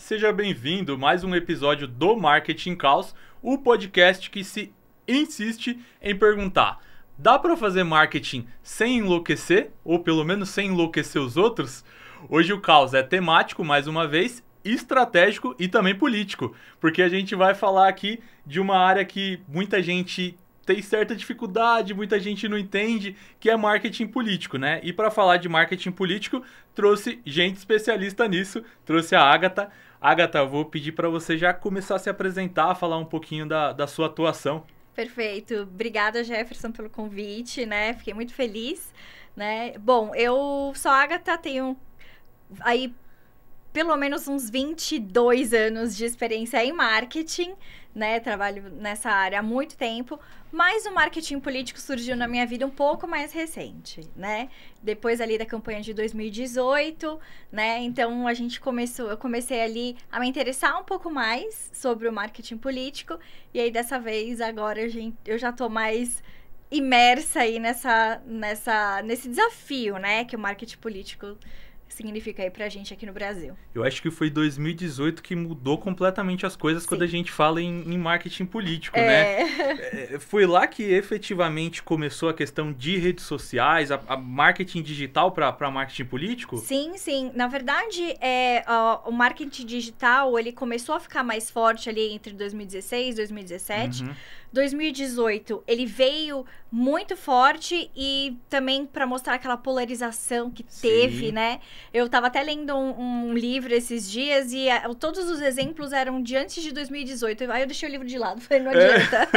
seja bem-vindo a mais um episódio do Marketing Caos, o podcast que se insiste em perguntar: dá para fazer marketing sem enlouquecer? Ou pelo menos sem enlouquecer os outros? Hoje o caos é temático, mais uma vez, estratégico e também político, porque a gente vai falar aqui de uma área que muita gente tem certa dificuldade, muita gente não entende, que é marketing político, né? E para falar de marketing político, trouxe gente especialista nisso, trouxe a Agatha. Agatha, eu vou pedir para você já começar a se apresentar, falar um pouquinho da sua atuação. Perfeito. Obrigada, Jefferson, pelo convite, né? Fiquei muito feliz, né? Bom, eu sou a Agatha, tenho aí pelo menos uns 22 anos de experiência em marketing, né? Trabalho nessa área há muito tempo, mas o marketing político surgiu na minha vida um pouco mais recente, né? Depois ali da campanha de 2018, né? Então eu comecei ali a me interessar um pouco mais sobre o marketing político, e aí dessa vez agora eu já tô mais imersa aí nesse desafio, né? Que o marketing político significa aí pra gente aqui no Brasil. Eu acho que foi 2018 que mudou completamente as coisas. Sim. Quando a gente fala em marketing político, né? Foi lá que efetivamente começou a questão de redes sociais, a marketing digital para marketing político? Sim, sim. Na verdade, o marketing digital, ele começou a ficar mais forte ali entre 2016 e 2017. Uhum. 2018, ele veio muito forte e também para mostrar aquela polarização que teve, né? Eu tava até lendo um livro esses dias e todos os exemplos eram de antes de 2018. Aí eu deixei o livro de lado, falei, não adianta.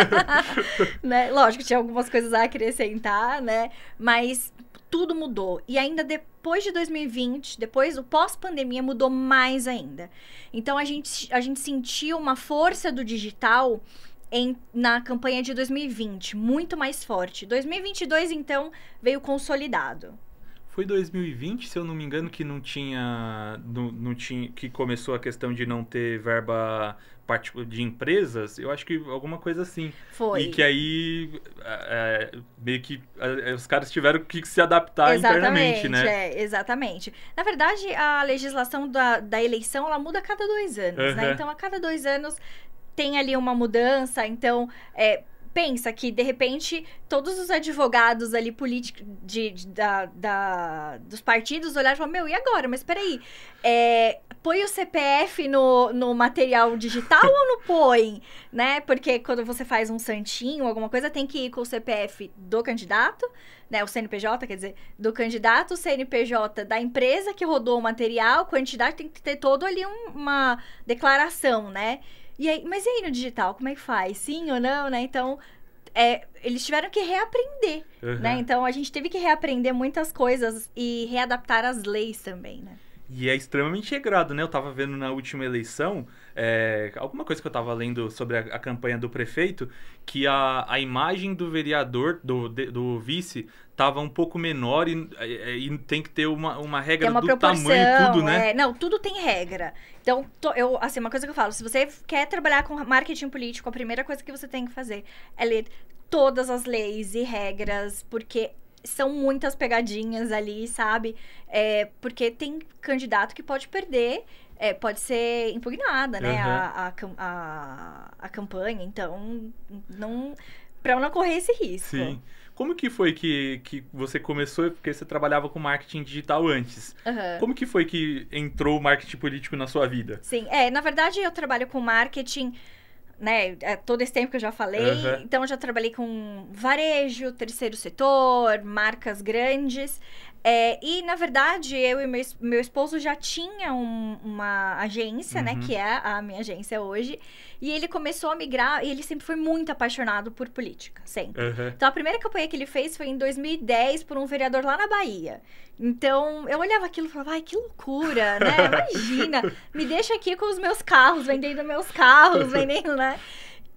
Né? Lógico, tinha algumas coisas a acrescentar, né? Mas tudo mudou. E ainda depois de 2020, depois, o pós-pandemia mudou mais ainda. Então, a gente sentiu uma força do digital na campanha de 2020, muito mais forte. 2022, então, veio consolidado. Foi 2020, se eu não me engano, que não tinha, que começou a questão de não ter verba de empresas. Eu acho que alguma coisa assim. Foi. E que aí meio que os caras tiveram que se adaptar internamente, né? Exatamente. Na verdade, a legislação da eleição, ela muda a cada 2 anos, né? Então, a cada 2 anos tem ali uma mudança. Então, pensa que, de repente, todos os advogados ali políticos dos partidos olharam e falaram, e agora? Mas peraí, põe o CPF no material digital ou não põe? Né? Porque quando você faz um santinho, alguma coisa, tem que ir com o CPF do candidato, né? O CNPJ, quer dizer, do candidato, o CNPJ da empresa que rodou o material, quantidade, tem que ter todo ali uma declaração, né? Mas e aí no digital, como é que faz? Sim ou não, né? Então, eles tiveram que reaprender, né? Então, a gente teve que reaprender muitas coisas e readaptar as leis também, né? E é extremamente regrado, né? Eu tava vendo na última eleição, alguma coisa que eu tava lendo sobre a campanha do prefeito, que a imagem do vereador, do vice, tava um pouco menor e tem que ter uma regra do tamanho, tudo, né? Não, tudo tem regra. Então, assim, uma coisa que eu falo, se você quer trabalhar com marketing político, a primeira coisa que você tem que fazer é ler todas as leis e regras, porque são muitas pegadinhas ali, sabe? Porque tem candidato que pode perder, pode ser impugnada, né? A campanha. Então, para não correr esse risco. Sim. Como que foi que você começou, porque você trabalhava com marketing digital antes? Como que foi que entrou o marketing político na sua vida? Sim, na verdade eu trabalho com marketing, né, todo esse tempo que eu já falei, então eu já trabalhei com varejo, terceiro setor, marcas grandes, e na verdade eu e meu esposo já tinha uma agência, né, que é a minha agência hoje, e ele começou a migrar, e ele sempre foi muito apaixonado por política, sempre. Então a primeira campanha que ele fez foi em 2010 por um vereador lá na Bahia. Então, eu olhava aquilo e falava, ai, que loucura, né? Imagina, me deixa aqui com os meus carros, vendendo meus carros, vendendo, né?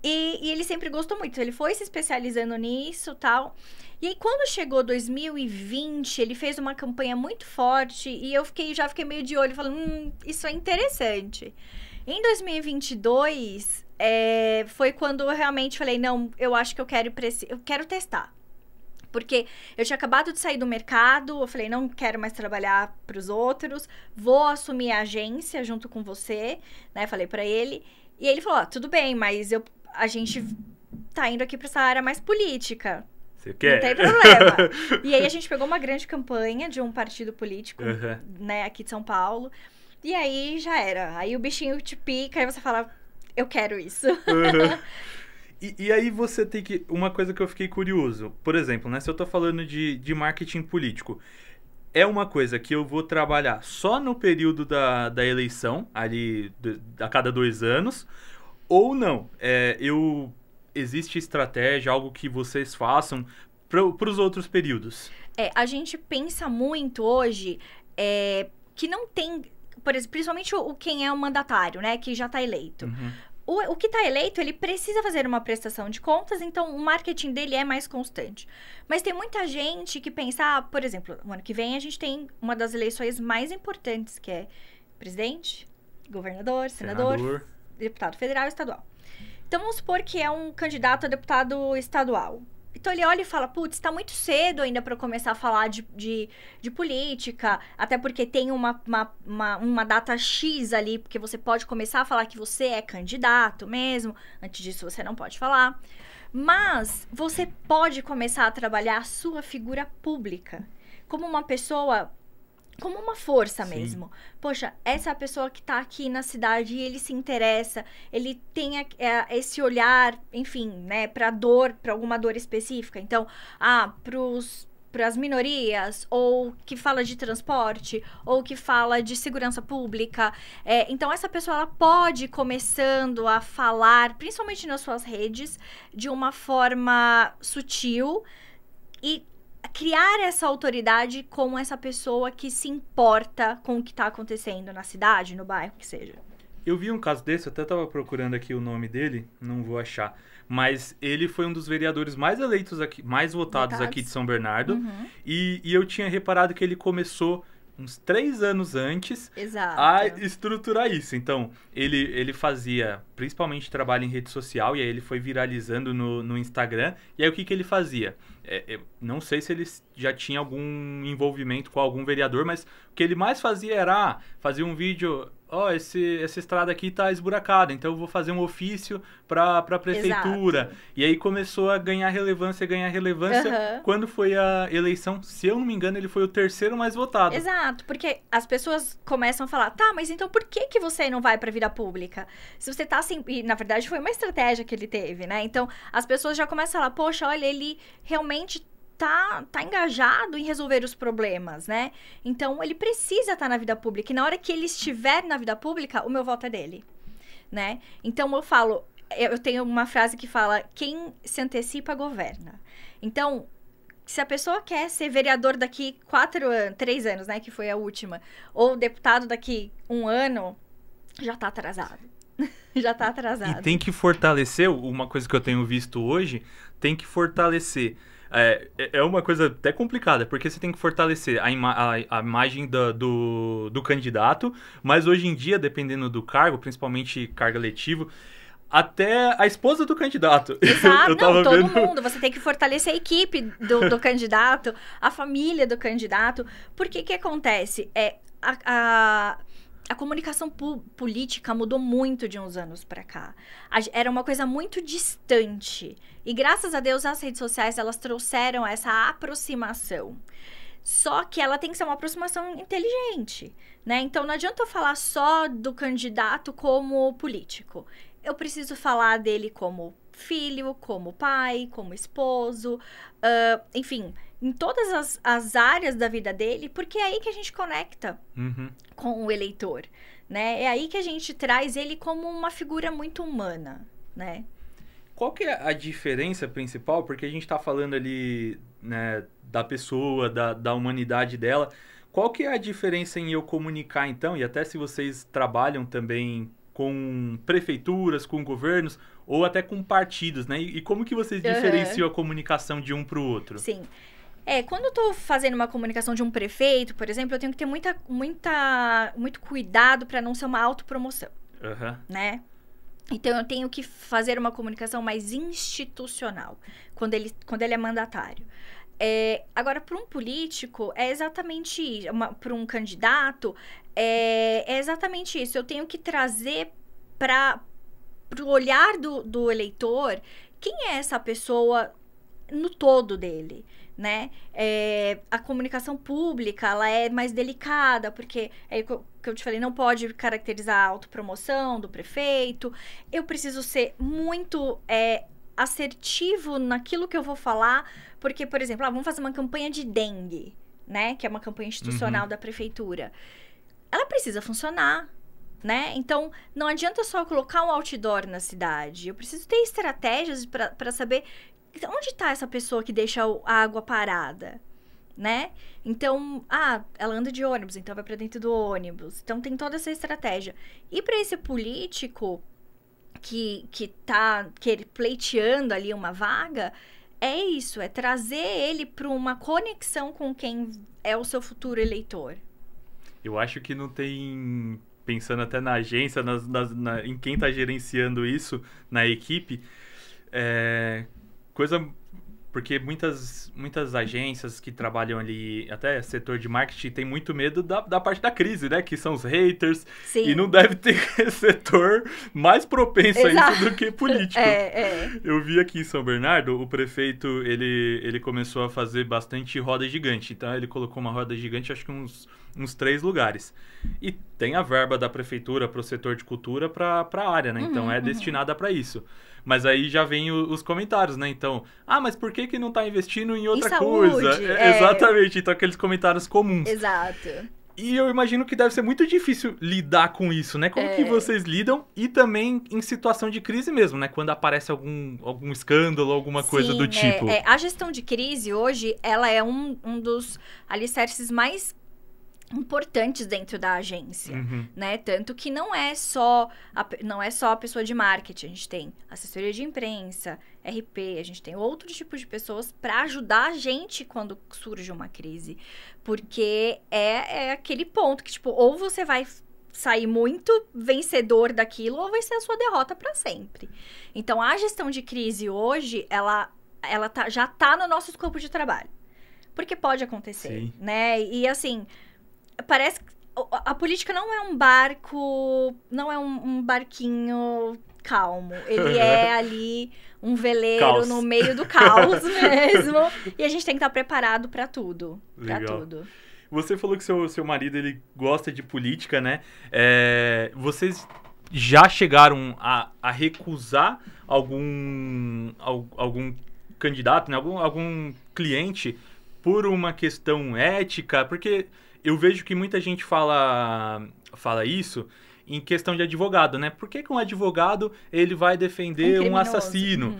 E ele sempre gostou muito, ele foi se especializando nisso e tal. E aí, quando chegou 2020, ele fez uma campanha muito forte e eu já fiquei meio de olho, falando, isso é interessante. Em 2022, foi quando eu realmente falei, não, eu acho que eu quero testar. Porque eu tinha acabado de sair do mercado, eu falei, não quero mais trabalhar para os outros, vou assumir a agência junto com você, né? Falei para ele. E ele falou, tudo bem, mas a gente tá indo aqui para essa área mais política. Você quer? Não tem problema. E aí a gente pegou uma grande campanha de um partido político, né, aqui de São Paulo. E aí já era. Aí o bichinho te pica, aí você fala, eu quero isso. E aí você tem que... Uma coisa que eu fiquei curioso. Por exemplo, né? Se eu tô falando de marketing político, é uma coisa que eu vou trabalhar só no período da eleição, ali a cada 2 anos, ou não? Existe estratégia, algo que vocês façam para os outros períodos? A gente pensa muito hoje que não tem... Por exemplo, principalmente quem é o mandatário, né? Que já tá eleito. O que está eleito, ele precisa fazer uma prestação de contas, então o marketing dele é mais constante. Mas tem muita gente que pensa, por exemplo, no ano que vem a gente tem uma das eleições mais importantes, que é presidente, governador, senador, deputado federal e estadual. Então vamos supor que é um candidato a deputado estadual. Então ele olha e fala, putz, tá muito cedo ainda para eu começar a falar de política, até porque tem uma data X ali, porque você pode começar a falar que você é candidato mesmo, antes disso você não pode falar. Mas você pode começar a trabalhar a sua figura pública como uma pessoa, como uma força mesmo. Poxa, essa é a pessoa que tá aqui na cidade e ele se interessa, ele tem esse olhar, enfim, né, pra alguma dor específica. Então, para as minorias, ou que fala de transporte, ou que fala de segurança pública. Então, essa pessoa ela pode ir começando a falar, principalmente nas suas redes, de uma forma sutil e criar essa autoridade com essa pessoa que se importa com o que está acontecendo na cidade, no bairro, que seja. Eu vi um caso desse, eu até estava procurando aqui o nome dele, não vou achar. Mas ele foi um dos vereadores mais eleitos aqui, mais votados aqui de São Bernardo. E eu tinha reparado que ele começou uns 3 anos antes a estruturar isso. Então, ele fazia principalmente trabalho em rede social, e aí ele foi viralizando no Instagram. E aí o que ele fazia? Não sei se ele já tinha algum envolvimento com algum vereador, mas o que ele mais fazia era fazer um vídeo... essa estrada aqui tá esburacada, então eu vou fazer um ofício pra prefeitura. E aí começou a ganhar relevância. Quando foi a eleição, se eu não me engano, ele foi o 3º mais votado. Exato, porque as pessoas começam a falar, tá, mas então por que você não vai pra vida pública? Se você tá assim... E, na verdade, foi uma estratégia que ele teve, né? Então, as pessoas já começam a falar, poxa, olha, ele realmente... Tá engajado em resolver os problemas, né? Então, ele precisa estar na vida pública. E na hora que ele estiver na vida pública, o meu voto é dele, né? Então, eu tenho uma frase que fala, quem se governa. Então, se a pessoa quer ser vereador daqui 3 anos, né? Que foi a última. Ou deputado daqui 1 ano, já tá atrasado. Já tá atrasado. E tem que fortalecer, uma coisa que eu tenho visto hoje, tem que fortalecer... É uma coisa até complicada, porque você tem que fortalecer a imagem do candidato, mas hoje em dia, dependendo do cargo, principalmente cargo eletivo, até a esposa do candidato. Exato, todo mundo. Você tem que fortalecer a equipe do candidato, a família do candidato. Porque que acontece? A comunicação política mudou muito de uns anos pra cá. Era uma coisa muito distante. E graças a Deus, as redes sociais, elas trouxeram essa aproximação. Só que ela tem que ser uma aproximação inteligente, né? Então, não adianta eu falar só do candidato como político. Eu preciso falar dele como filho, como pai, como esposo, enfim... em todas as áreas da vida dele, porque é aí que a gente conecta com o eleitor, né? É aí que a gente traz ele como uma figura muito humana, né? Qual que é a diferença principal? Porque a gente está falando ali, né, da pessoa, da humanidade dela. Qual que é a diferença em eu comunicar, então, e até se vocês trabalham também com prefeituras, com governos, ou até com partidos, né? E como que vocês diferenciam a comunicação de um para o outro? Sim. Quando eu tô fazendo uma comunicação de um prefeito, por exemplo, eu tenho que ter muito cuidado para não ser uma autopromoção, né? Então, eu tenho que fazer uma comunicação mais institucional, quando ele é mandatário. Agora, para um político, é exatamente isso. Para um candidato, é exatamente isso. Eu tenho que trazer para o olhar do eleitor quem é essa pessoa no todo dele, né? A comunicação pública, ela é mais delicada, porque é o que eu te falei, não pode caracterizar a autopromoção do prefeito. Eu preciso ser muito assertivo naquilo que eu vou falar, porque, por exemplo, vamos fazer uma campanha de dengue, né? Que é uma campanha institucional da prefeitura. Ela precisa funcionar, né? Então, não adianta só colocar um outdoor na cidade. Eu preciso ter estratégias para saber onde está essa pessoa que deixa a água parada, né? Então, ela anda de ônibus, então vai para dentro do ônibus. Então, tem toda essa estratégia. E para esse político que tá pleiteando ali uma vaga, é isso, é trazer ele para uma conexão com quem é o seu futuro eleitor. Eu acho que não tem, pensando até na agência, em quem está gerenciando isso, na equipe, porque muitas agências que trabalham ali, até setor de marketing, tem muito medo da parte da crise, né? Que são os haters. Sim. E não deve ter setor mais propenso a isso do que político. Eu vi aqui em São Bernardo, o prefeito, ele começou a fazer bastante roda gigante. Então, ele colocou uma roda gigante, acho que uns 3 lugares. E tem a verba da prefeitura para o setor de cultura para a área, né? Então, destinada para isso. Mas aí já vem os comentários, né? Então, mas por que não tá investindo em outra coisa? Exatamente, então aqueles comentários comuns. Exato. E eu imagino que deve ser muito difícil lidar com isso, né? Como que vocês lidam? E também em situação de crise mesmo, né? Quando aparece algum escândalo, alguma coisa do tipo. A gestão de crise hoje, ela é um dos alicerces mais importantes dentro da agência, né? Tanto que não é só a pessoa de marketing, a gente tem assessoria de imprensa, RP, a gente tem outros tipos de pessoas para ajudar a gente quando surge uma crise, porque é aquele ponto que, tipo, ou você vai sair muito vencedor daquilo, ou vai ser a sua derrota para sempre. Então, a gestão de crise hoje, ela já tá no nosso escopo de trabalho, porque pode acontecer, né? E assim, parece que a política não é um barco, não é um barquinho calmo. Ele é ali um veleiro no meio do caos mesmo. E a gente tem que estar preparado para tudo. Para tudo. Você falou que seu marido, ele gosta de política, né? Vocês já chegaram a recusar algum candidato, né? algum cliente por uma questão ética? Porque eu vejo que muita gente fala isso em questão de advogado, né? Por que um advogado ele vai defender um assassino?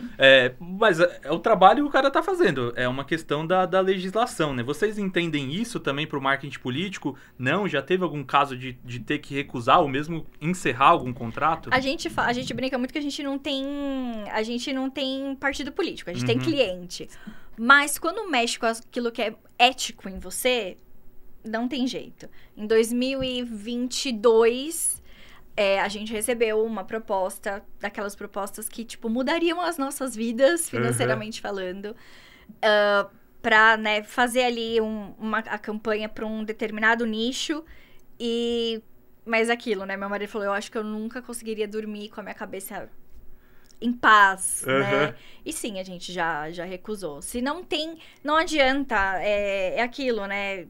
Mas é o trabalho que o cara tá fazendo. É uma questão da legislação, né? Vocês entendem isso também para o marketing político? Não? Já teve algum caso de ter que recusar ou mesmo encerrar algum contrato? A gente brinca muito que a gente não tem partido político. A gente tem cliente. Mas quando mexe com aquilo que é ético em você, não tem jeito. Em 2022, a gente recebeu uma proposta, daquelas propostas que, tipo, mudariam as nossas vidas, financeiramente falando, pra, né, fazer ali a campanha para um determinado nicho. Mas aquilo, né? Meu marido falou, eu acho que eu nunca conseguiria dormir com a minha cabeça em paz, né? E sim, a gente já recusou. Se não tem, não adianta, é aquilo, né?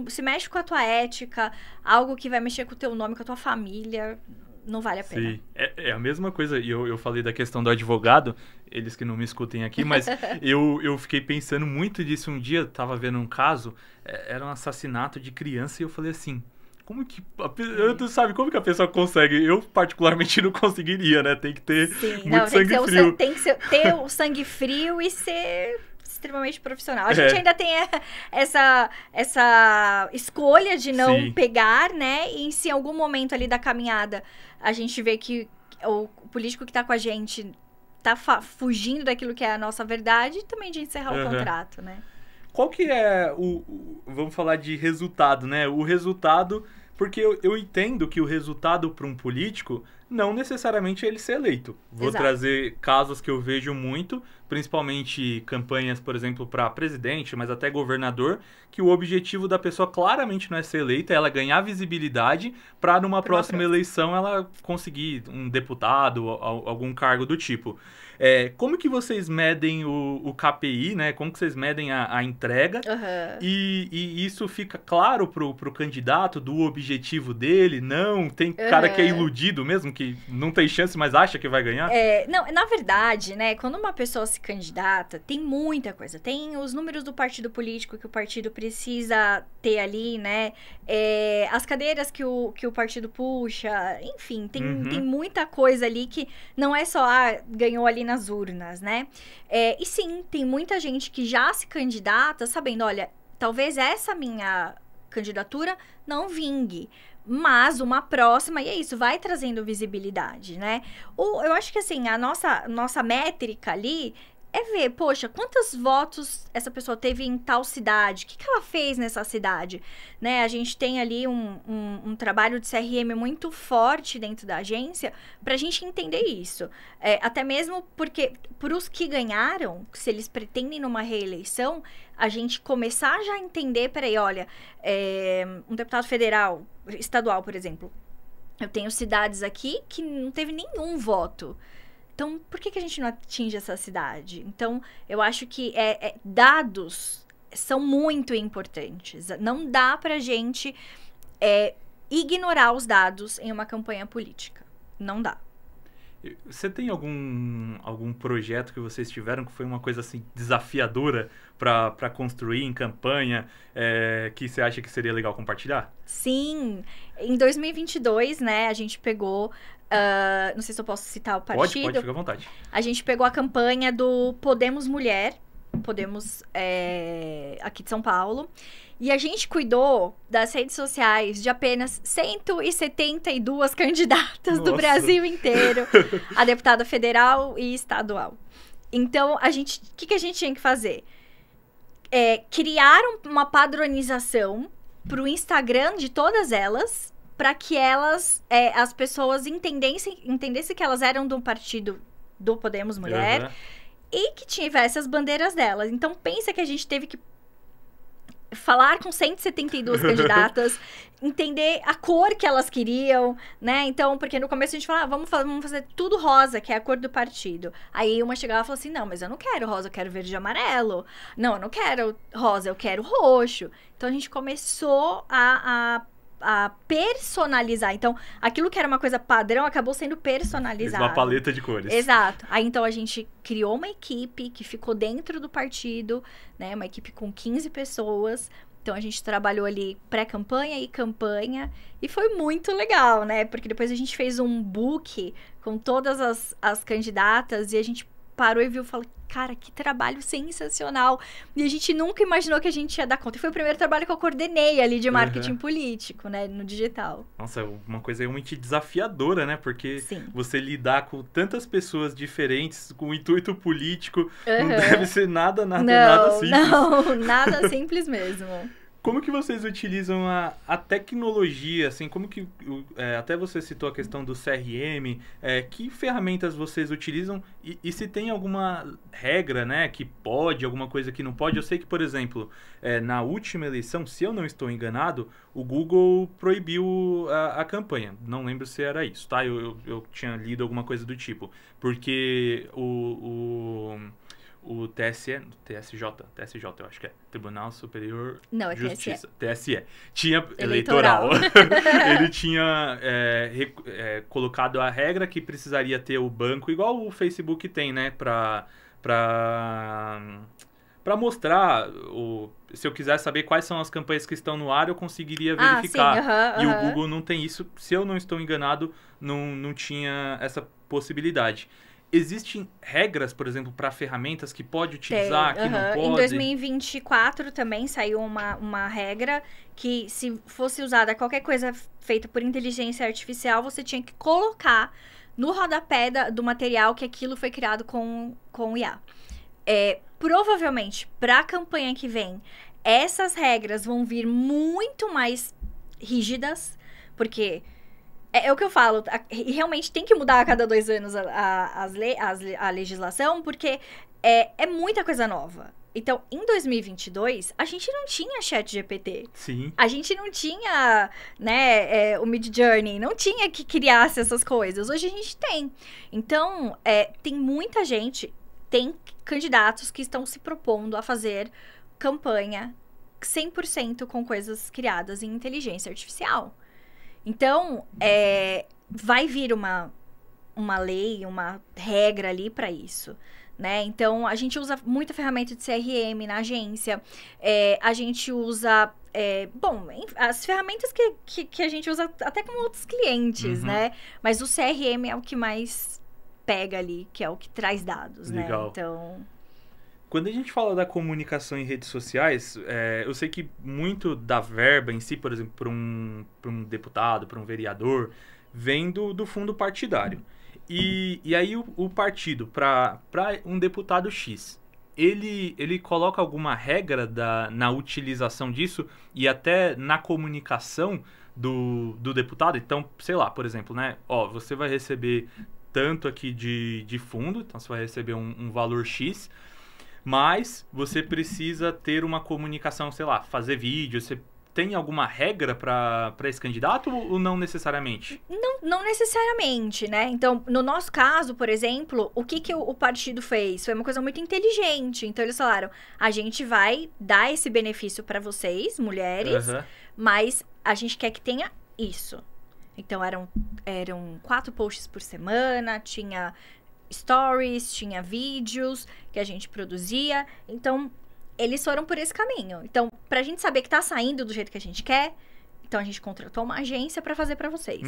Se mexe com a tua ética, algo que vai mexer com o teu nome, com a tua família, não vale a pena. Sim, é a mesma coisa. E eu falei da questão do advogado, eles que não me escutem aqui, mas eu fiquei pensando muito disso um dia, tava vendo um caso, era um assassinato de criança, e eu falei assim, como que como que a pessoa consegue? Eu, particularmente, não conseguiria, né? Tem que ter muito sangue frio. Tem que ter o sangue frio e ser extremamente profissional. A gente ainda tem essa escolha de não pegar, né? E se em algum momento ali da caminhada a gente vê que o político que tá com a gente tá fugindo daquilo que é a nossa verdade, também de encerrar o contrato, né? Qual que é vamos falar de resultado, né? O resultado, porque eu entendo que o resultado para um político não necessariamente ele ser eleito. Vou trazer casos que eu vejo muito, principalmente campanhas, por exemplo, para presidente, mas até governador, que o objetivo da pessoa claramente não é ser eleita, é ela ganhar visibilidade para numa próxima eleição ela conseguir um deputado, algum cargo do tipo. Como que vocês medem o KPI, né? Como que vocês medem a entrega? E isso fica claro pro candidato do objetivo dele? Não, tem cara que é iludido mesmo, que não tem chance, mas acha que vai ganhar? Não, na verdade, né, quando uma pessoa se candidata, tem muita coisa. Tem os números do partido político que o partido precisa ter ali, né? As cadeiras que o partido puxa, enfim, tem muita coisa ali que não é só, ganhou ali nas urnas, né? E sim, tem muita gente que já se candidata sabendo, olha, talvez essa minha candidatura não vingue, mas uma próxima, e é isso, vai trazendo visibilidade, né? Eu acho que assim, a nossa métrica ali é ver, poxa, quantos votos essa pessoa teve em tal cidade? O que ela fez nessa cidade? Né? A gente tem ali um trabalho de CRM muito forte dentro da agência para a gente entender isso. Até mesmo porque, por os que ganharam, se eles pretendem numa reeleição, a gente começar já a entender, peraí, olha, um deputado federal, estadual, por exemplo, eu tenho cidades aqui que não teve nenhum voto. Então, por que a gente não atinge essa cidade? Então, eu acho que dados são muito importantes. Não dá pra gente ignorar os dados em uma campanha política. Não dá. Você tem algum projeto que vocês tiveram que foi uma coisa assim desafiadora para construir em campanha, que você acha que seria legal compartilhar? Sim. Em 2022, né, a gente pegou... não sei se eu posso citar o partido. Pode, fica à vontade. A gente pegou a campanha do Podemos Mulher, Podemos aqui de São Paulo, e a gente cuidou das redes sociais de apenas 172 candidatas do Brasil inteiro, a deputada federal e estadual. Então, o que a gente tinha que fazer? Criar uma padronização para o Instagram de todas elas, para que as pessoas entendessem que elas eram do partido do Podemos Mulher e que tivesse as bandeiras delas. Então, pensa que a gente teve que falar com 172 candidatas, entender a cor que elas queriam, né? Então, porque no começo a gente falava, vamos fazer tudo rosa, que é a cor do partido. Aí uma chegava e falou assim, não, mas eu não quero rosa, eu quero verde e amarelo. Não, eu não quero rosa, eu quero roxo. Então, a gente começou a personalizar. Então, aquilo que era uma coisa padrão acabou sendo personalizado. Uma paleta de cores. Exato. Aí, então, a gente criou uma equipe que ficou dentro do partido, né? Uma equipe com 15 pessoas. Então, a gente trabalhou ali pré-campanha e campanha. E foi muito legal, né? Porque depois a gente fez um book com todas as candidatas e a gente parou e viu e falou, cara, que trabalho sensacional. E a gente nunca imaginou que a gente ia dar conta. E foi o primeiro trabalho que eu coordenei ali de marketing político, né, no digital. Nossa, uma coisa realmente desafiadora, né? Porque você lidar com tantas pessoas diferentes, com intuito político, não deve ser nada simples. Não, nada simples mesmo. Como que vocês utilizam a tecnologia, assim, como que, até você citou a questão do CRM, que ferramentas vocês utilizam e se tem alguma regra, né, que pode, alguma coisa que não pode? Eu sei que, por exemplo, na última eleição, se eu não estou enganado, o Google proibiu a campanha, não lembro se era isso, tá? Eu tinha lido alguma coisa do tipo, porque o TSJ, eu acho que é, Tribunal Superior Não, Justiça, TSE, tinha eleitoral. Ele tinha colocado a regra que precisaria ter o banco, igual o Facebook tem, né, para mostrar, se eu quiser saber quais são as campanhas que estão no ar, eu conseguiria verificar. Sim, e o Google não tem isso, se eu não estou enganado, não tinha essa possibilidade. Existem regras, por exemplo, para ferramentas que pode utilizar, que não pode? Em 2024 também saiu uma regra que se fosse usada qualquer coisa feita por inteligência artificial, você tinha que colocar no rodapé do material que aquilo foi criado com IA. Provavelmente, para a campanha que vem, essas regras vão vir muito mais rígidas, porque É o que eu falo, e realmente tem que mudar a cada 2 anos a legislação, porque é muita coisa nova. Então, em 2022, a gente não tinha ChatGPT. Sim. A gente não tinha, né, o Midjourney, não tinha que criasse essas coisas. Hoje a gente tem. Então, tem muita gente, tem candidatos que estão se propondo a fazer campanha 100% com coisas criadas em inteligência artificial. Então, vai vir uma lei, uma regra ali para isso, né? Então, a gente usa muita ferramenta de CRM na agência, a gente usa, as ferramentas que a gente usa até com outros clientes, né? Mas o CRM é o que mais pega ali, que é o que traz dados, Legal. Né? Então... Quando a gente fala da comunicação em redes sociais, eu sei que muito da verba em si, por exemplo, para um deputado, para um vereador, vem do fundo partidário. E aí o partido, para um deputado X, ele coloca alguma regra na utilização disso e até na comunicação do deputado? Então, sei lá, por exemplo, né? Você vai receber tanto aqui de fundo, então você vai receber um valor X, mas você precisa ter uma comunicação, sei lá, fazer vídeo. Você tem alguma regra para esse candidato ou não necessariamente? Não necessariamente, né? Então, no nosso caso, por exemplo, o que o partido fez? Foi uma coisa muito inteligente. Então, eles falaram, a gente vai dar esse benefício para vocês, mulheres, mas a gente quer que tenha isso. Então, eram 4 posts por semana, tinha stories, tinha vídeos que a gente produzia. Então, eles foram por esse caminho. Então, pra gente saber que tá saindo do jeito que a gente quer, então a gente contratou uma agência pra fazer pra vocês.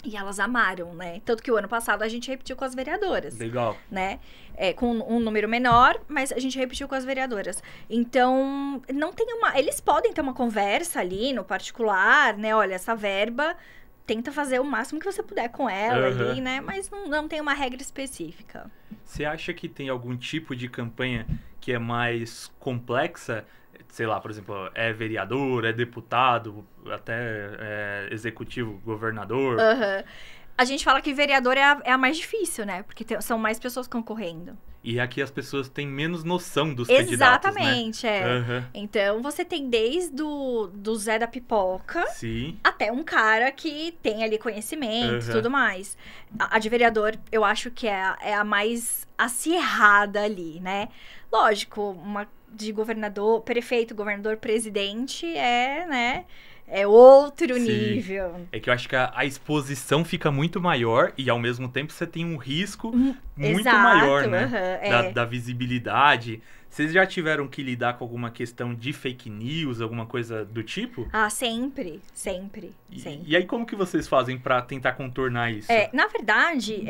E elas amaram, né? Tanto que o ano passado a gente repetiu com as vereadoras. Legal. Né? Com um número menor, mas a gente repetiu com as vereadoras. Então, não tem eles podem ter uma conversa ali no particular, né? Olha, essa verba... Tenta fazer o máximo que você puder com ela ali, né? Mas não tem uma regra específica. Você acha que tem algum tipo de campanha que é mais complexa? Sei lá, por exemplo, é vereador, é deputado, até executivo, governador? A gente fala que vereador é a mais difícil, né? Porque são mais pessoas concorrendo. E aqui as pessoas têm menos noção dos candidatos, né? Exatamente, Então, você tem desde do Zé da Pipoca até um cara que tem ali conhecimento e tudo mais. A de vereador, eu acho que é a mais acirrada ali, né? Lógico, uma de governador, prefeito, governador, presidente né? É outro nível. É que eu acho que a exposição fica muito maior e, ao mesmo tempo, você tem um risco muito maior, né? Da visibilidade. Vocês já tiveram que lidar com alguma questão de fake news, alguma coisa do tipo? Sempre. E aí, como que vocês fazem pra tentar contornar isso? Na verdade,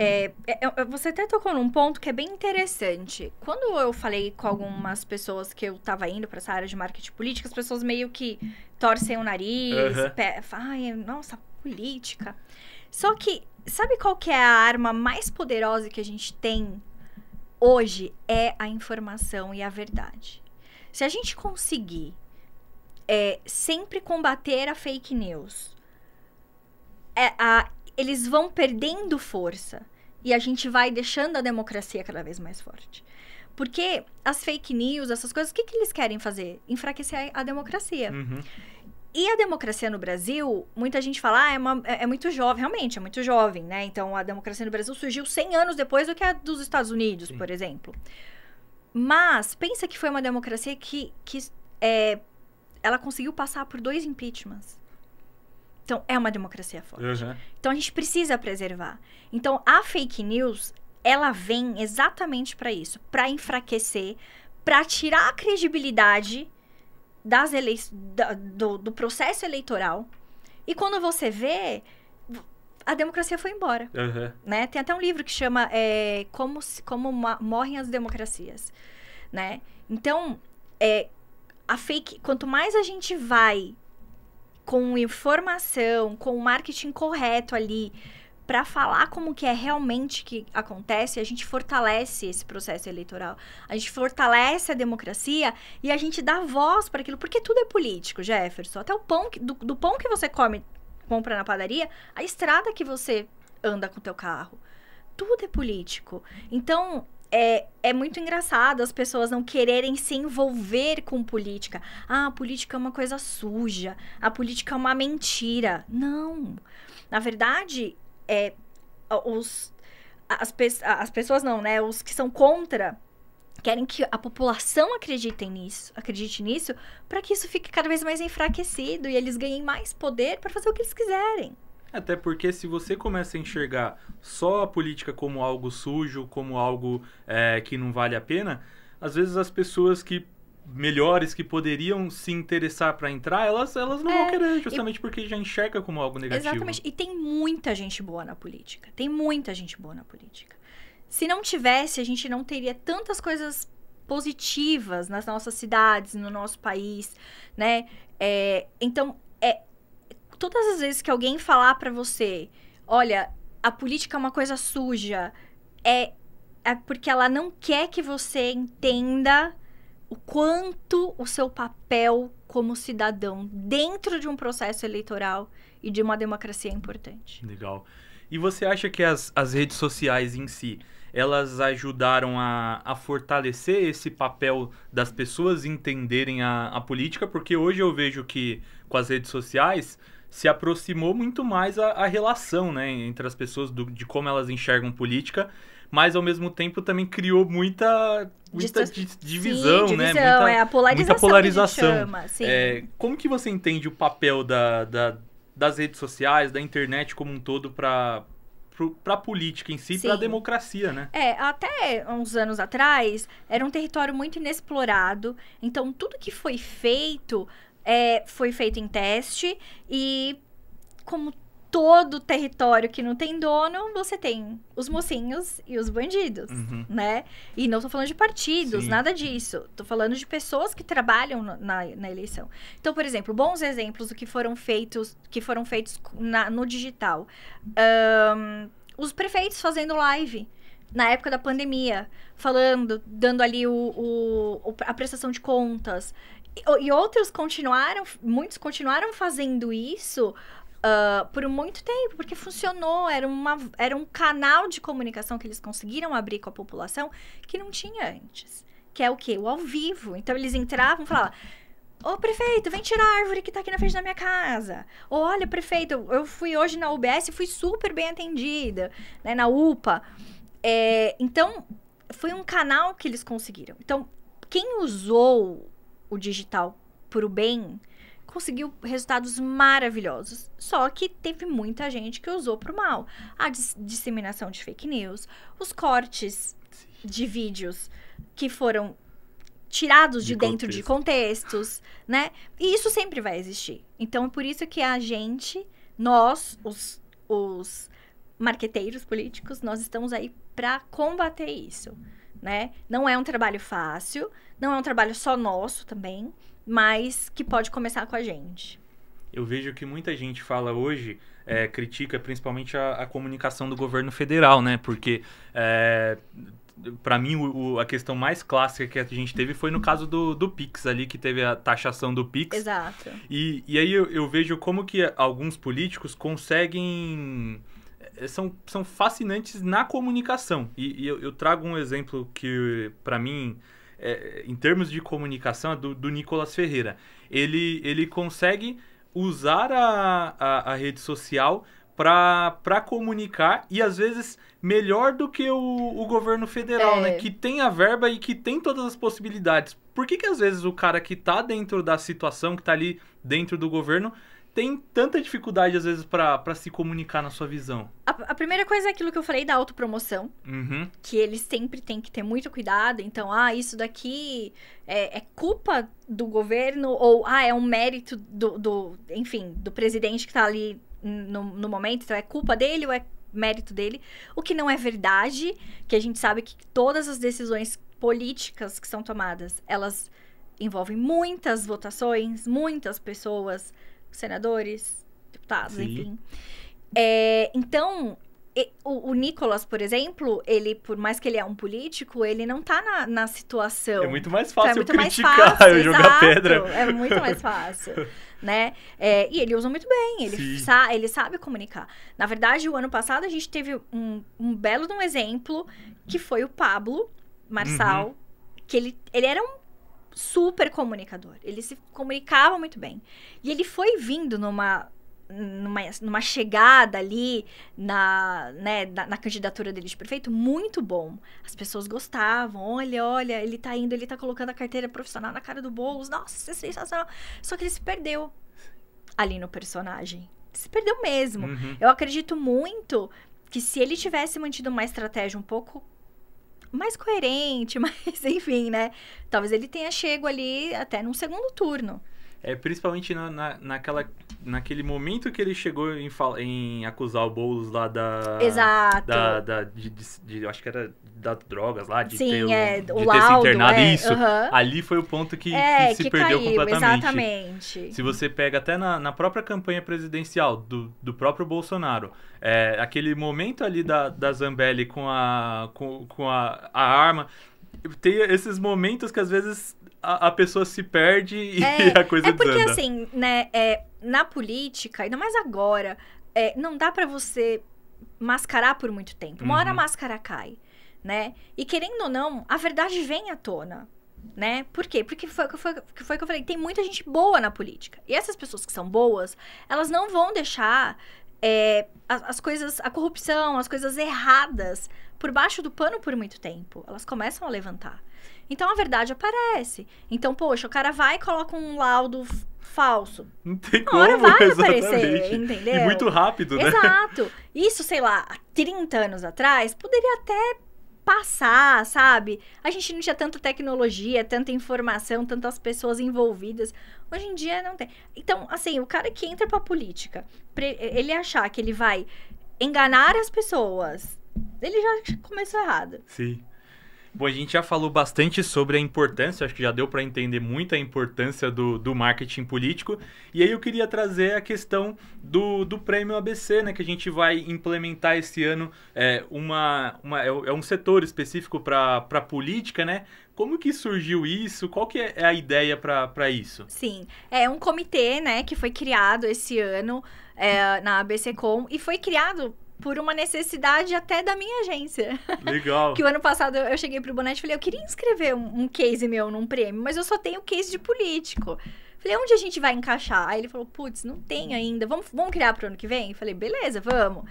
você até tocou num ponto que é bem interessante. Quando eu falei com algumas pessoas que eu tava indo pra essa área de marketing político, as pessoas meio que torcem o nariz, ai, nossa, política. Só que, sabe qual que é a arma mais poderosa que a gente tem hoje? É a informação e a verdade. Se a gente conseguir sempre combater a fake news, eles vão perdendo força e a gente vai deixando a democracia cada vez mais forte. Porque as fake news, essas coisas, o que eles querem fazer? Enfraquecer a democracia. E a democracia no Brasil, muita gente fala, é muito jovem. Realmente, é muito jovem, né? Então, a democracia no Brasil surgiu 100 anos depois do que a dos Estados Unidos, por exemplo. Mas, pensa que foi uma democracia que ela conseguiu passar por 2 impeachments. Então, é uma democracia forte. Então, a gente precisa preservar. Então, a fake news, ela vem exatamente para isso. Para enfraquecer, para tirar a credibilidade do processo eleitoral. E quando você vê, a democracia foi embora. Né? Tem até um livro que chama Como Morrem as Democracias. Né? Então, quanto mais a gente vai com informação, com o marketing correto ali, para falar como que é realmente que acontece, a gente fortalece esse processo eleitoral. A gente fortalece a democracia e a gente dá voz para aquilo. Porque tudo é político, Jefferson. Até o pão, do pão que você come compra na padaria, a estrada que você anda com o teu carro. Tudo é político. Então, é muito engraçado as pessoas não quererem se envolver com política. Ah, a política é uma coisa suja. A política é uma mentira. Não. Na verdade, as pessoas não, né? Os que são contra querem que a população acredite nisso, para que isso fique cada vez mais enfraquecido e eles ganhem mais poder para fazer o que eles quiserem. Até porque se você começa a enxergar só a política como algo sujo, como algo que não vale a pena, às vezes as pessoas melhores que poderiam se interessar para entrar, elas não vão querer, justamente porque já enxerga como algo negativo. Exatamente. E tem muita gente boa na política. Se não tivesse, a gente não teria tantas coisas positivas nas nossas cidades, no nosso país, né? Então, todas as vezes que alguém falar pra você, olha, a política é uma coisa suja, é porque ela não quer que você entenda o quanto o seu papel como cidadão dentro de um processo eleitoral e de uma democracia é importante. Legal. E você acha que as redes sociais em si, elas ajudaram a fortalecer esse papel das pessoas entenderem a política? Porque hoje eu vejo que com as redes sociais se aproximou muito mais a relação, né, entre as pessoas de como elas enxergam política, mas ao mesmo tempo também criou muita divisão, né? A polarização. Muita polarização. Que chama, sim. Como que você entende o papel das redes sociais, da internet como um todo para a política em si, para a democracia, né? Até uns anos atrás, era um território muito inexplorado. Então, tudo que foi feito em teste. E como todo território que não tem dono, você tem os mocinhos e os bandidos, né? E não tô falando de partidos, nada disso. Tô falando de pessoas que trabalham na eleição. Então, por exemplo, bons exemplos do que foram feitos no digital. Os prefeitos fazendo live na época da pandemia, dando ali a prestação de contas. E muitos continuaram fazendo isso por muito tempo, porque funcionou, era um canal de comunicação que eles conseguiram abrir com a população que não tinha antes. Que é o quê? O ao vivo. Então, eles entravam e falavam: ô, prefeito, vem tirar a árvore que tá aqui na frente da minha casa. Ou, olha, prefeito, eu fui hoje na UBS e fui super bem atendida, né, na UPA. Então, foi um canal que eles conseguiram. Então, quem usou o digital pro bem conseguiu resultados maravilhosos. Só que teve muita gente que usou pro mal. A disseminação de fake news, os cortes de vídeos que foram tirados de dentro de contextos, né? E isso sempre vai existir. Então, é por isso que nós, os marqueteiros políticos, nós estamos aí para combater isso, né? Não é um trabalho fácil, não é um trabalho só nosso também, mas que pode começar com a gente. Eu vejo que muita gente fala hoje, critica principalmente a comunicação do governo federal, né? Porque, para mim, a questão mais clássica que a gente teve foi no caso do Pix ali, que teve a taxação do Pix. Exato. E aí eu vejo como que alguns políticos conseguem... São fascinantes na comunicação. E eu trago um exemplo que, para mim... em termos de comunicação, é do Nicolas Ferreira. Ele consegue usar a rede social para comunicar, e às vezes melhor do que o governo federal, né? Que tem a verba e que tem todas as possibilidades. Por que às vezes o cara que tá dentro da situação, que tá ali dentro do governo, tem tanta dificuldade, às vezes, para se comunicar na sua visão? A primeira coisa é aquilo que eu falei da autopromoção. Que eles sempre têm que ter muito cuidado. Então, isso daqui é culpa do governo, ou é um mérito do presidente que tá ali no momento. Então, é culpa dele ou é mérito dele? O que não é verdade, que a gente sabe que todas as decisões políticas que são tomadas, elas envolvem muitas votações, muitas pessoas... senadores, deputados, enfim. Então, o Nicolas, por exemplo, ele, por mais que ele é um político, ele não tá na situação. É muito mais fácil criticar, eu jogar pedra. É muito mais fácil, né? E ele usa muito bem, ele sabe comunicar. Na verdade, o ano passado a gente teve um belo de um exemplo, que foi o Pablo Marçal, que ele era um super comunicador. Ele se comunicava muito bem. E ele foi vindo numa chegada ali na candidatura dele de prefeito muito bom. As pessoas gostavam. Olha, ele tá colocando a carteira profissional na cara do Boulos. Nossa, isso é sensacional. Só que ele se perdeu ali no personagem. Se perdeu mesmo. Eu acredito muito que se ele tivesse mantido uma estratégia um pouco mais coerente, mas enfim, né? Talvez ele tenha chego ali até num segundo turno. Principalmente naquele momento que ele chegou em acusar o Boulos lá Exato. Acho que era das drogas lá, de Sim, ter o de laudo, ter se internado. Isso. Uhum. Ali foi o ponto que se perdeu caiu, completamente. Exatamente. Se você pega até na própria campanha presidencial do próprio Bolsonaro, aquele momento ali da Zambelli com a arma, tem esses momentos que às vezes a pessoa se perde e a coisa desanda. Porque assim, né, na política, ainda mais agora, não dá pra você mascarar por muito tempo. Uma hora a máscara cai, né? E querendo ou não, a verdade vem à tona, né? Por quê? Porque foi o que eu falei, tem muita gente boa na política. E essas pessoas que são boas, elas não vão deixar as coisas, a corrupção, as coisas erradas por baixo do pano por muito tempo. Elas começam a levantar. Então, a verdade aparece. Então, poxa, o cara vai e coloca um laudo falso. Não tem uma hora como, vai exatamente. Aparecer, entendeu? E muito rápido, né? Exato. Isso, sei lá, há 30 anos atrás, poderia até passar, sabe? A gente não tinha tanta tecnologia, tanta informação, tantas pessoas envolvidas. Hoje em dia não tem. Então, assim, o cara que entra pra política, ele achar que ele vai enganar as pessoas, ele já começou errado. Sim. Bom, a gente já falou bastante sobre a importância, acho que já deu para entender muito a importância do marketing político. E aí eu queria trazer a questão do Prêmio ABC, né, que a gente vai implementar esse ano. É um setor específico para política, né? Como que surgiu isso? Qual que é a ideia para isso? Sim, é um comitê, né, que foi criado esse ano na ABCcom e foi criado por uma necessidade até da minha agência. Legal. Que o ano passado eu cheguei pro Bonetti e falei, eu queria inscrever um case meu num prêmio, mas eu só tenho case de político. Falei, onde a gente vai encaixar? Aí ele falou, putz, não tem ainda, vamos criar pro ano que vem? Falei, beleza, vamos.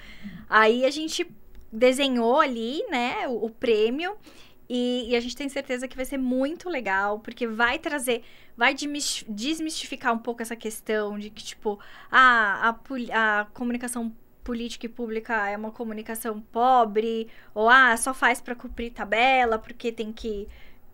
Aí a gente desenhou ali, né, o prêmio, e a gente tem certeza que vai ser muito legal, porque vai desmistificar um pouco essa questão de que, tipo, a comunicação política e pública é uma comunicação pobre, ou só faz para cumprir tabela, porque tem que...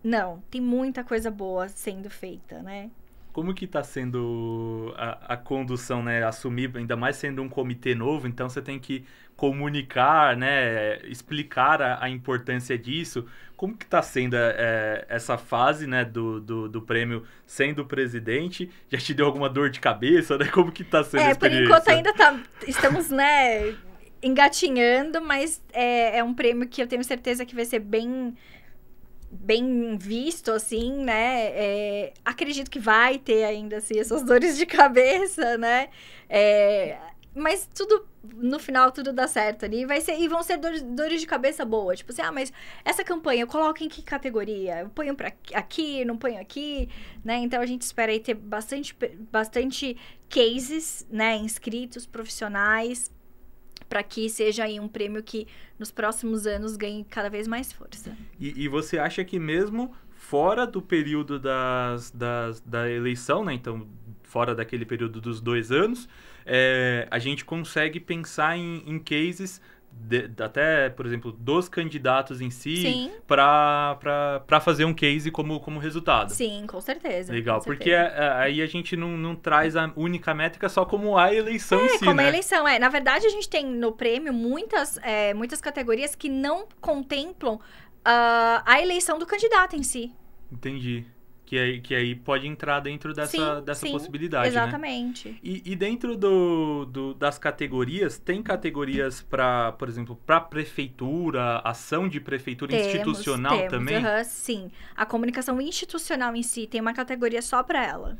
Não, tem muita coisa boa sendo feita, né? Como que tá sendo a condução, né? Assumir, ainda mais sendo um comitê novo, então você tem que comunicar, né? Explicar a importância disso. Como que tá sendo essa fase, né, do prêmio sendo presidente? Já te deu alguma dor de cabeça, né? Como que tá sendo a experiência? Por enquanto ainda estamos, né, engatinhando, mas é um prêmio que eu tenho certeza que vai ser bem visto, assim, né? Acredito que vai ter ainda, assim, essas dores de cabeça, né? Mas tudo, no final, tudo dá certo ali. E vão ser dores de cabeça boa. Tipo assim, mas essa campanha eu coloco em que categoria? Eu ponho pra aqui, não ponho aqui, né? Então, a gente espera aí ter bastante cases, né? Inscritos, profissionais, para que seja aí um prêmio que nos próximos anos ganhe cada vez mais força. E você acha que mesmo fora do período da eleição, né? Então, fora daquele período dos 2 anos, a gente consegue pensar em cases até, por exemplo, dos candidatos em si, para fazer um case como resultado. Sim, com certeza. Legal, com porque certeza. aí a gente não traz a única métrica só como a eleição em si, como né? a eleição, Na verdade, a gente tem no prêmio muitas categorias que não contemplam a eleição do candidato em si. Entendi. Que aí pode entrar dentro dessa possibilidade, exatamente. Né? E dentro das categorias, tem categorias para, por exemplo, para prefeitura, ação de prefeitura institucional também? Sim. A comunicação institucional em si tem uma categoria só para ela.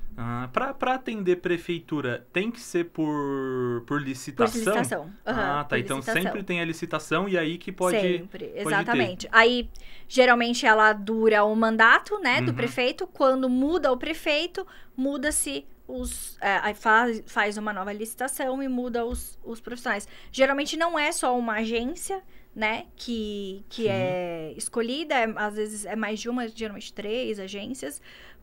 Para atender prefeitura, tem que ser por licitação? Por licitação. Tá. Então sempre tem a licitação e aí que pode... Sempre, exatamente. Aí, geralmente, ela dura o mandato, né, do prefeito. Quando muda o prefeito, muda-se aí faz uma nova licitação e muda os profissionais. Geralmente não é só uma agência, né, que é escolhida, às vezes é mais de uma, geralmente 3 agências,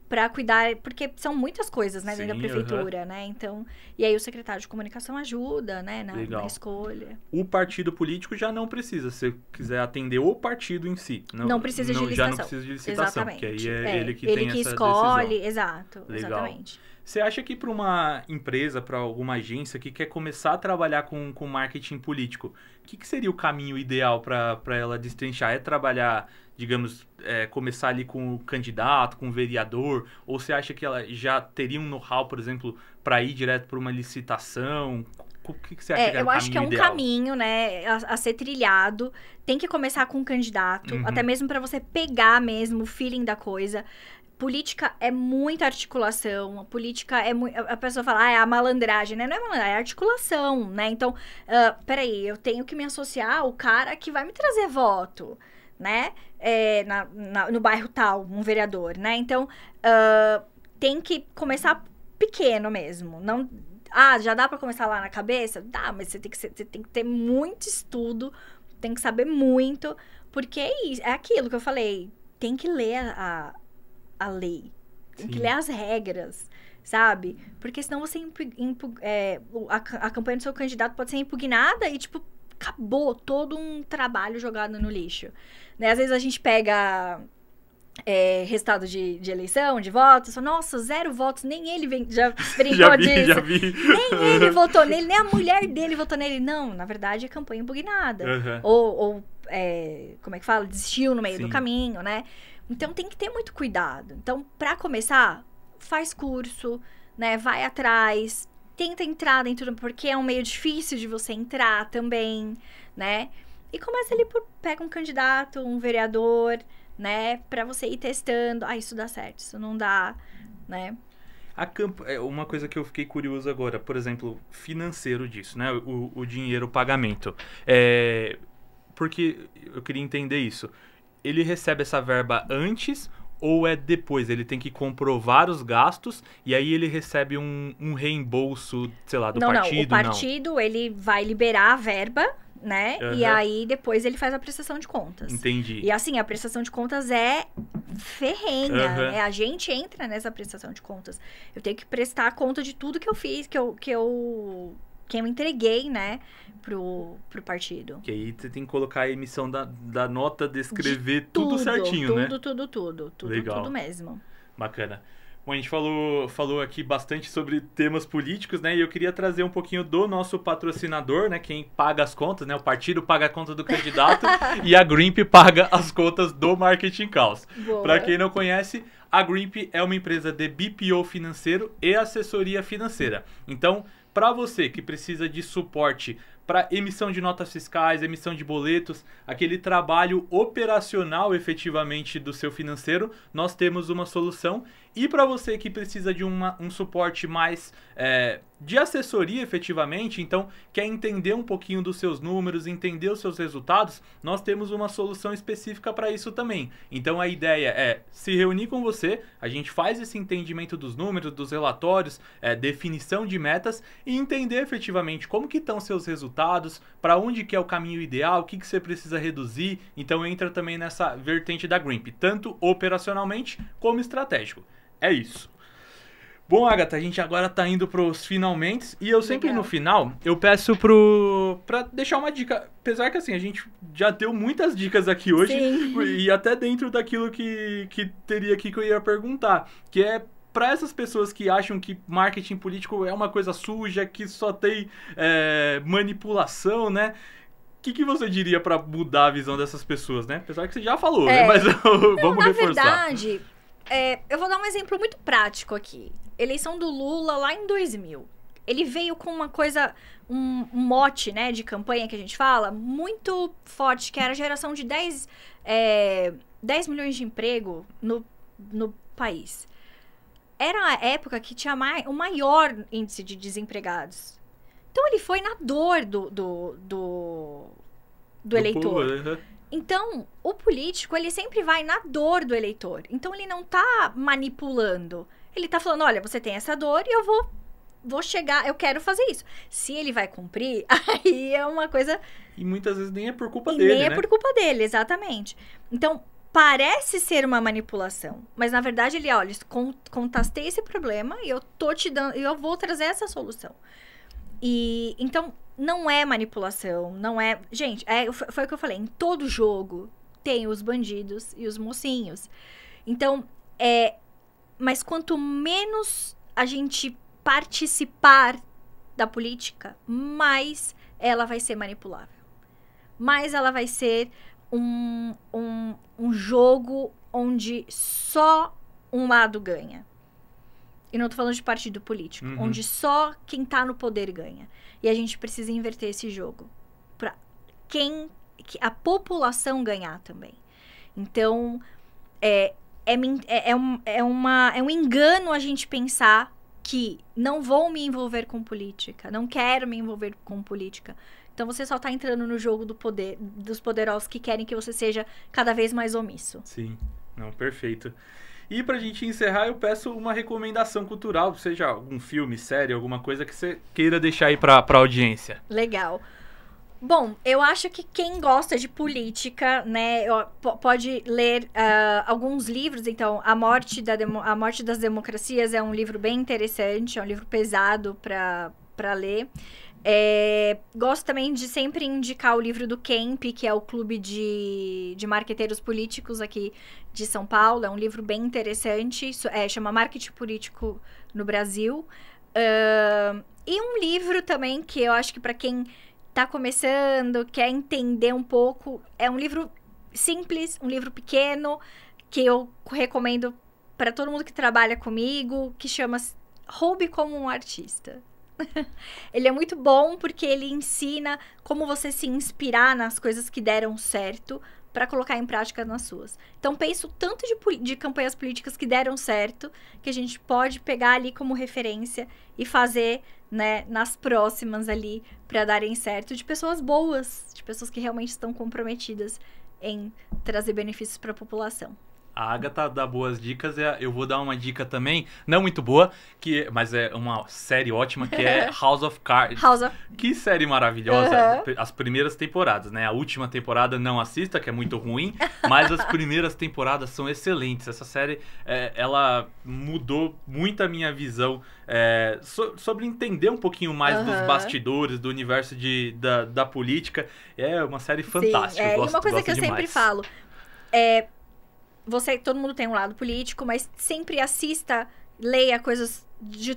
para cuidar, porque são muitas coisas, né, dentro da prefeitura, né, então, e aí o secretário de comunicação ajuda, né, na escolha. O partido político já não precisa, se você quiser atender o partido em si. Não precisa de licitação. Já não precisa de licitação, porque aí ele que ele tem que essa escolhe, decisão. Exato, Legal. Exatamente. Você acha que para uma empresa, para alguma agência que quer começar a trabalhar com marketing político, o que seria o caminho ideal para ela destrinchar? É trabalhar, digamos, começar ali com o candidato, com o vereador? Ou você acha que ela já teria um know-how, por exemplo, para ir direto para uma licitação? O que você acha que é o caminho ideal? Eu acho que é um caminho, né, a ser trilhado. Tem que começar com o candidato, até mesmo para você pegar mesmo o feeling da coisa. Política é muita articulação, a política é a pessoa fala, é a malandragem, né? Não é malandragem, é articulação, né? Então, peraí, eu tenho que me associar ao cara que vai me trazer voto, né? No bairro tal, um vereador, né? Então, tem que começar pequeno mesmo, não... já dá pra começar lá na cabeça? Dá, mas você tem que ter muito estudo, tem que saber muito, porque é aquilo que eu falei, tem que ler a lei. Tem que ler as regras, sabe? Porque senão você a campanha do seu candidato pode ser impugnada e, tipo, acabou todo um trabalho jogado no lixo. Né? Às vezes a gente pega resultado de eleição, de votos, fala, nossa, 0 votos, nem ele já brincou disso. Já vi. Nem ele votou nele, nem a mulher dele votou nele. Não, na verdade, é campanha impugnada. Ou como é que fala? Desistiu no meio do caminho, né? Então, tem que ter muito cuidado. Então, para começar, faz curso, né? Vai atrás, tenta entrar dentro, porque é um meio difícil de você entrar também, né? E começa ali pega um candidato, um vereador, né? Para você ir testando. Isso dá certo, isso não dá, né? Uma coisa que eu fiquei curioso agora, por exemplo, financeiro disso, né? O dinheiro, o pagamento. Porque eu queria entender isso. Ele recebe essa verba antes ou é depois? Ele tem que comprovar os gastos e aí ele recebe um reembolso, sei lá, do partido? Não, o partido, ele vai liberar a verba, né? E aí, depois, ele faz a prestação de contas. Entendi. E assim, a prestação de contas é ferrenha. A gente entra nessa prestação de contas. Eu tenho que prestar conta de tudo que eu fiz, que eu entreguei, né, pro partido. Que aí você tem que colocar a emissão da nota, descrever tudo certinho, né? Tudo. Legal. Tudo mesmo. Bacana. Bom, a gente falou aqui bastante sobre temas políticos, né? E eu queria trazer um pouquinho do nosso patrocinador, né? Quem paga as contas, né? O partido paga a conta do candidato e a Grimp paga as contas do Marketing Caos. Para quem não conhece, a Grimp é uma empresa de BPO financeiro e assessoria financeira. Então, para você que precisa de suporte para emissão de notas fiscais, emissão de boletos, aquele trabalho operacional efetivamente do seu financeiro, nós temos uma solução. E para você que precisa de um suporte mais de assessoria efetivamente, então quer entender um pouquinho dos seus números, entender os seus resultados, nós temos uma solução específica para isso também. Então a ideia é se reunir com você, a gente faz esse entendimento dos números, dos relatórios, definição de metas e entender efetivamente como que estão seus resultados, para onde que é o caminho ideal, o que você precisa reduzir. Então entra também nessa vertente da Grimp, tanto operacionalmente como estratégico. É isso. Bom, Agatha, a gente agora tá indo pros finalmente. E eu sempre no final, eu peço pra deixar uma dica. Apesar que assim, a gente já deu muitas dicas aqui hoje. Sim. E até dentro daquilo que teria aqui que eu ia perguntar. Que é para essas pessoas que acham que marketing político é uma coisa suja, que só tem manipulação, né? O que você diria para mudar a visão dessas pessoas, né? Apesar que você já falou, né? Mas vamos reforçar. Na verdade, eu vou dar um exemplo muito prático aqui. Eleição do Lula lá em 2000. Ele veio com uma coisa, um mote, né, de campanha que a gente fala, muito forte, que era a geração de 10 milhões de emprego no país. Era a época que tinha o maior índice de desempregados. Então, ele foi na dor do eleitor. Povo, Então, o político, ele sempre vai na dor do eleitor. Então, ele não tá manipulando. Ele tá falando, olha, você tem essa dor e eu vou chegar, eu quero fazer isso. Se ele vai cumprir, aí é uma coisa... E muitas vezes nem é por culpa dele, nem é por culpa dele, exatamente. Então, parece ser uma manipulação. Mas, na verdade, ele, olha, contestei esse problema e eu tô te dando, eu vou trazer essa solução. E, então, não é manipulação, não é... Gente, foi o que eu falei, em todo jogo tem os bandidos e os mocinhos. Então, mas quanto menos a gente participar da política, mais ela vai ser manipulável. Mais ela vai ser um jogo onde só um lado ganha. E não tô falando de partido político, onde só quem tá no poder ganha. E a gente precisa inverter esse jogo pra a população ganhar também. Então, é um engano a gente pensar que não vou me envolver com política, não quero me envolver com política. Então, você só tá entrando no jogo do poder, dos poderosos que querem que você seja cada vez mais omisso. Sim, não, perfeito. E pra gente encerrar, eu peço uma recomendação cultural, seja algum filme, série, alguma coisa que você queira deixar aí pra audiência. Legal. Bom, eu acho que quem gosta de política, né, pode ler alguns livros. Então, A Morte das Democracias é um livro bem interessante, é um livro pesado pra ler. Gosto também de sempre indicar o livro do Kemp, que é o clube de marqueteiros políticos aqui de São Paulo. É um livro bem interessante, chama Marketing Político no Brasil. E um livro também que eu acho que para quem tá começando, quer entender um pouco, é um livro simples, um livro pequeno, que eu recomendo para todo mundo que trabalha comigo, que chama Roube como um Artista. Ele é muito bom porque ele ensina como você se inspirar nas coisas que deram certo para colocar em prática nas suas. Então, penso tanto de campanhas políticas que deram certo, que a gente pode pegar ali como referência e fazer, né, nas próximas ali, para darem certo, de pessoas boas, de pessoas que realmente estão comprometidas em trazer benefícios para a população. A Agatha dá boas dicas, eu vou dar uma dica também, não muito boa, mas é uma série ótima, que é House of Cards. Que série maravilhosa, as primeiras temporadas, né? A última temporada não assista, que é muito ruim, mas as primeiras temporadas são excelentes. Essa série, ela mudou muito a minha visão sobre entender um pouquinho mais dos bastidores, do universo da política. É uma série fantástica. Sim, e uma coisa que eu sempre falo, todo mundo tem um lado político, mas sempre assista, leia coisas de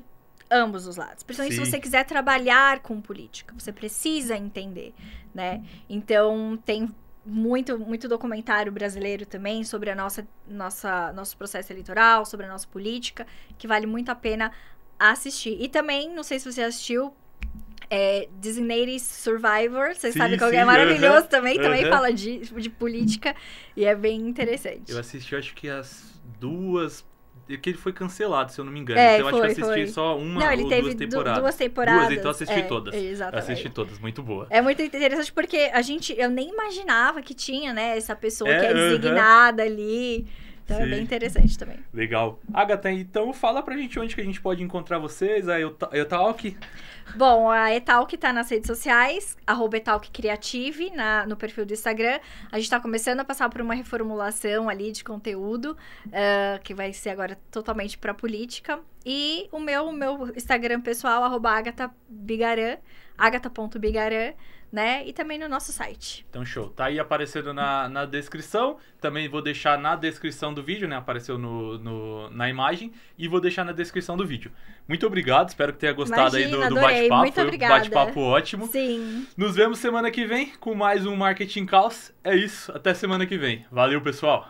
ambos os lados. Principalmente se você quiser trabalhar com política, você precisa entender, né? Então, tem muito documentário brasileiro também sobre nosso processo eleitoral, sobre a nossa política, que vale muito a pena assistir. E também, não sei se você assistiu, Designated Survivor, vocês sabem qual é maravilhoso também fala de política e é bem interessante. Eu assisti, acho que as duas, que ele foi cancelado, se eu não me engano, então acho que eu assisti só uma ou duas temporadas. Duas temporadas. Então eu assisti todas. Exatamente. Assisti todas, muito boa. É muito interessante porque eu nem imaginava que tinha, né, essa pessoa que é designada ali. Então é bem interessante também. Legal. Agatha, então fala pra gente onde que a gente pode encontrar vocês, a Etalk. Bom, a Etalk tá nas redes sociais, @etalkcreative, no perfil do Instagram. A gente tá começando a passar por uma reformulação ali de conteúdo, que vai ser agora totalmente pra política. E o meu Instagram pessoal, @agathabigaran, agatha.bigaran, né? E também no nosso site. Então, show. Tá aí aparecendo na descrição. Também vou deixar na descrição do vídeo, né? Apareceu na imagem. E vou deixar na descrição do vídeo. Muito obrigado. Espero que tenha gostado. Imagina, aí do bate-papo. Muito obrigada. Um bate-papo ótimo. Sim. Nos vemos semana que vem com mais um Marketing Caos. É isso. Até semana que vem. Valeu, pessoal.